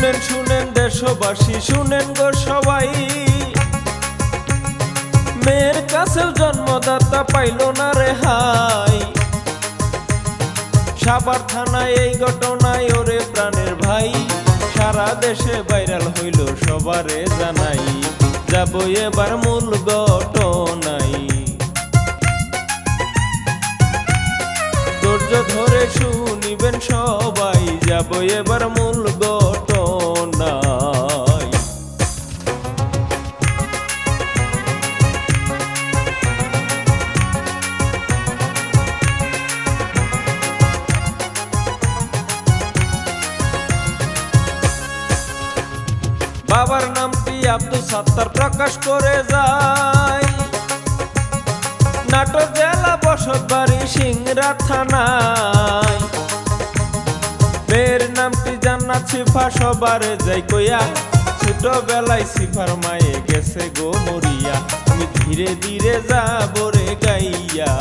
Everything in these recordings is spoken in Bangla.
শুনেন শুনেন দেশবাসী, শুনেন গো সবাই, মেয়ের কাছেও জন্মদাতা পাইল না রেহাই। সাভার থানায় এই ঘটনায় ওরে প্রাণের ভাই, সারা দেশে ভাইরাল হইল সবারে জানাই। যাব এবার মূল ঘটনাই, ধৈর্য ধরে শুনিবেন সবাই। যাব এবার মূল ঘটনাই। বাবার নামটি আব্দুল সাত্তার প্রকাশ করে যায়, নাটোর জেলা বসতবাড়ি সিংড়া থানায়। মেয়ের নামটি জান্নাত সিফা সবারে যাই কইয়া, ছোটবেলায় সিফার মায়ে গেছে গো মরিয়া। আমি ধীরে ধীরে যাব রে গাইয়া,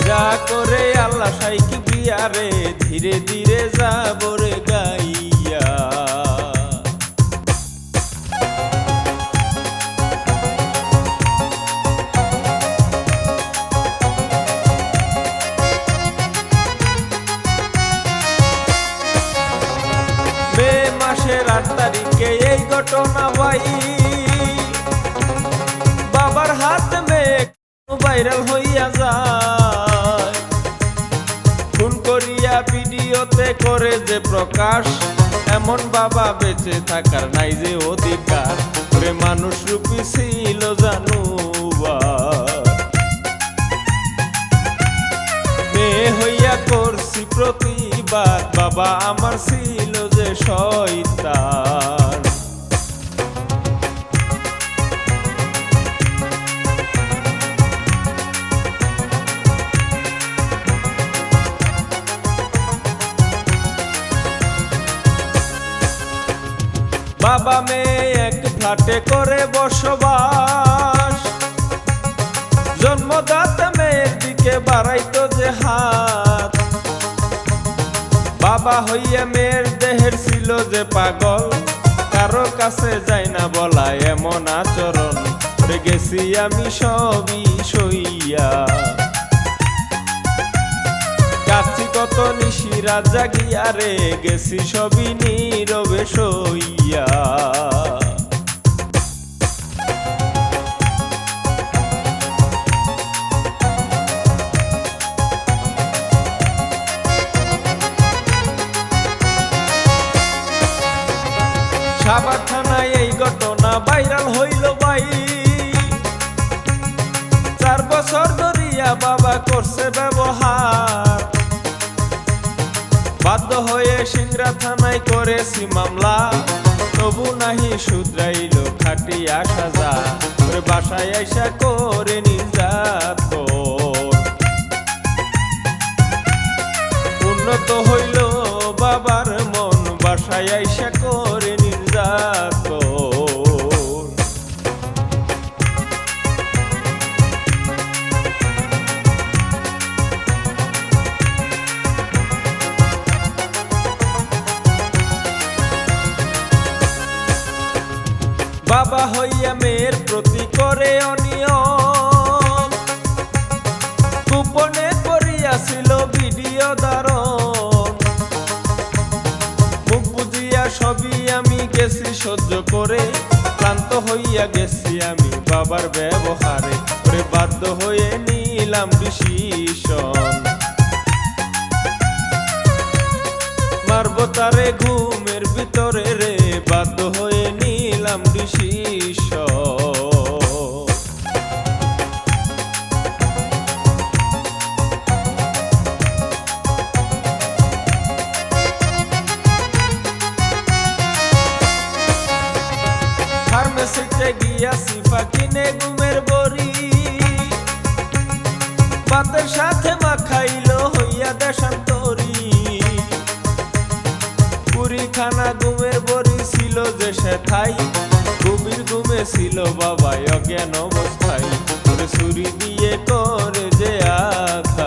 যা করে আল্লাহ সাইকি বিয়া রে, ধীরে ধীরে যাব রে গাইয়া। মে মাসের ৮ তারিখে এই ঘটনা ভাই, বাবার হাত মেয়ে ভাইরাল হইয়া যায়। ফোন করিয়া ভিডিওতে করে যে প্রকাশ, এমন বাবা বেঁচে থাকার নাই যে অধিকার। ওরে মানুষ রূপী ছিল জানুবার, মেয়ে হইয়া করছি প্রতিবার। বাবা আমার ছিল যে শয়তান। বাবা মেয়ে এক ফ্ল্যাটে করে বসবাস, জন্মদাতা মেয়ের দিকে বাড়াইতো যে হাত। বাবা হইয়া মেয়ের দেহের ছিল যে পাগল, কারো কাছে যাই না বলা এমন আচরণ। গেছি আমি সবই সইয়া, কাছি কত নিশিরাত জাগিয়া রে, গেছি সবই নীরবে সইয়া। সাভার থানায় এই ঘটনা ভাইরাল হইল ভাই, 4 বছর ধরিয়া বাবা করছে ব্যবহার। বাধ্য হয়ে সিংড়া থানায় করেছি মামলা, তবু নাহি শুধরাইল খাটিয়া সাজা। ওরে বাসায় আইসা করে নির্যাতন, উন্নত হইল বাবার মন, বাসায় আইসা করে নির্যাতন। বাবা হইয়া মেয়ের প্রতি করে অনিয়ম, গোপনে করিয়াছিল ভিডিও ধারণ। মুখ বুঝিয়া সবই আমি গেছি সহ্য করে, ক্লান্ত হইয়া গেছি আমি বাবার ব্যবহারে। ওরে বাধ্য হয়ে নিলাম ডিসিশন, মারব তারে ঘুমের ভিতরে রে, বাধ্য হয়ে নিলাম ডিসিশন। ফার্মেসিতে গিয়া সিফা কিনে ঘুমের বড়ি, ভাতের সাথে মাখাইল হইয়া দেশান্তরী। পুরিখানা ঘুমের বড়ি ছিল যে সেথাই, গভীর ঘুমে ছিল বাবা অজ্ঞান অবস্থায়। ছুরি দিয়ে করে যে আঘাত,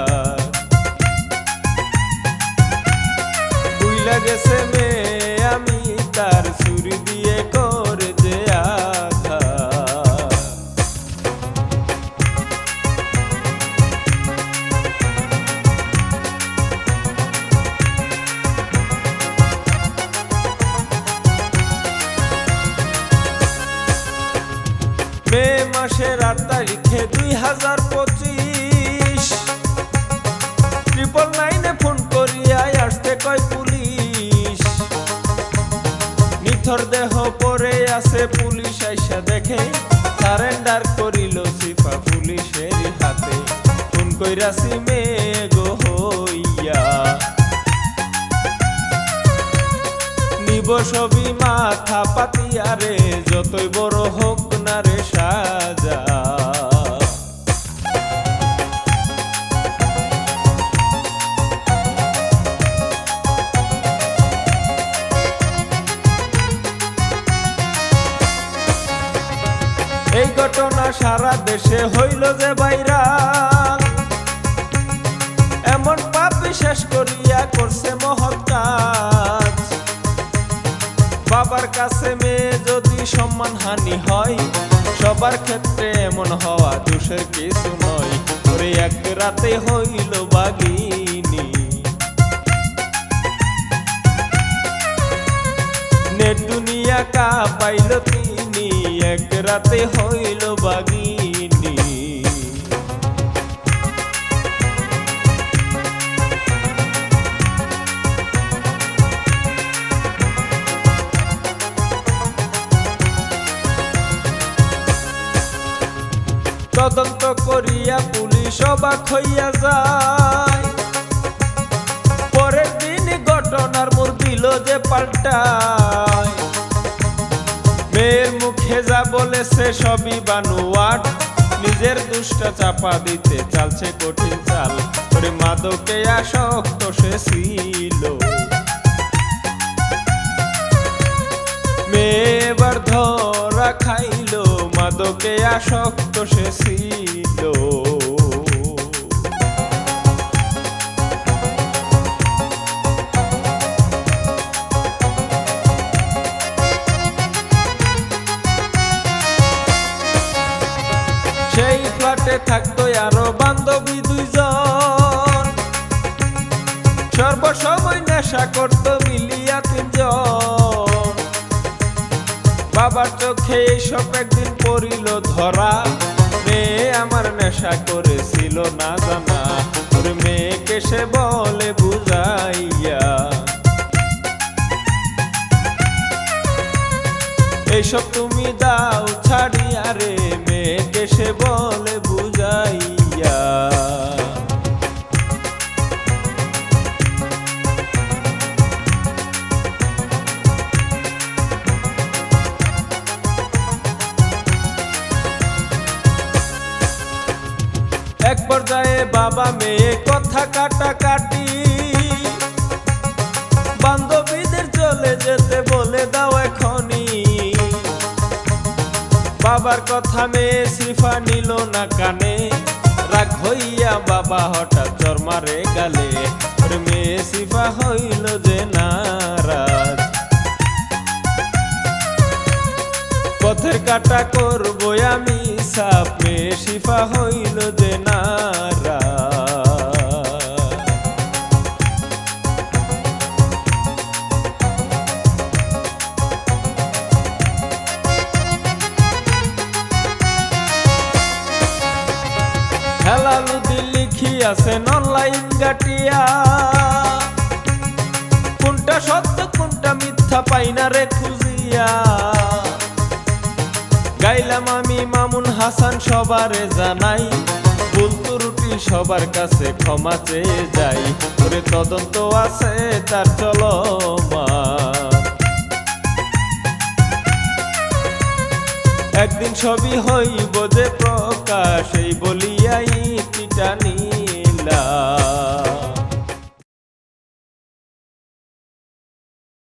গেছে মেয়ে আমি তার ছুরি দিয়ে করে যে আঘাত। মে মাসের ৮ তারিখে 2025 999 ফোন করিয়া আসতে কয় পুলিশ। নিথর দেহ পরে আছে পুলিশ আইসা দেখে সারেন্ডার করিল সিফা পুলিশের হাতে। ফোন কইরাছি মেয়ে গো হইয়া নিব সবই মাথা পাতিয়া রে, যতই বড় হোক না রে সাজা। এই ঘটনা সারা দেশে হইল যে ভাইরাল, এমন পাপ বিশ্বাস করিয়া করছে মহৎ কাজ। বাবার কাছে মেয়ে যদি সম্মান হানি হয়, সবার ক্ষেত্রে এমন হওয়া দোষের কিছু নয়। ওরে এক রাতে হইল বাগিনী, নেট দুনিয়া কাঁপাইল তিনি, এক রাতে হইল বাগিনী। তদন্ত করিয়া পুলিশ অবাক হইয়া যায়, পরের দিন ঘটনার মোড় দিল যে পাল্টায়। মেয়ের মুখে যা বলেছে সবই বানোয়াট, নিজের দুষ্টা চাপা দিতে চালছে কঠিন চাল। ওরে মাদকে আসক্ত সে ছিল, মেয়ে এবার ধরা খাইল, মাদকে আসক্ত সে ছিল। সেই ফ্ল্যাটে থাকতো আরো বান্ধবী 2 জন, সর্বসময় নেশা করতো মিলিয়া 3 জন। বাবার চোখে এইসব একদিন পড়িল ধরা, মেয়ে আমার নেশা করেছিল না জানা। ওর মেয়েকে সে বলে বুঝাইয়া, এইসব তুমি দাও ছাড়িয়া রে, মেয়েকে সে বলে বুঝাইয়া। এক পর্যায়ে বাবা মেয়ে কথা কাটাকাটি, বান্ধবীদের চলে যেতে বলে দাও এখনই। বাবার কথা মেয়ে সিফা নিল না কানে, রাগ হইয়া বাবা হঠাৎ চর মারে গালে। ওর মেয়ে সিফা হইল যে নারাজ, পথের কাটা করবো আমি সাপ, মেয়ে সিফা হইল যে নারাজ। হেলালুদি লিখিয়াছেন অনলাইন গাটিয়া, কোনটা সত্য কোনটা মিথ্যা পাই না রে খুঁজিয়া। গাইলাম আমি মামুন হাসান সবারে জানাই, ভুল ত্রুটি সবার কাছে ক্ষমা চেয়ে যাই। ওরে তদন্ত আছে তার চলমান, একদিন সবই হইব যে প্রকাশ, এই বলিয়াই টিটানি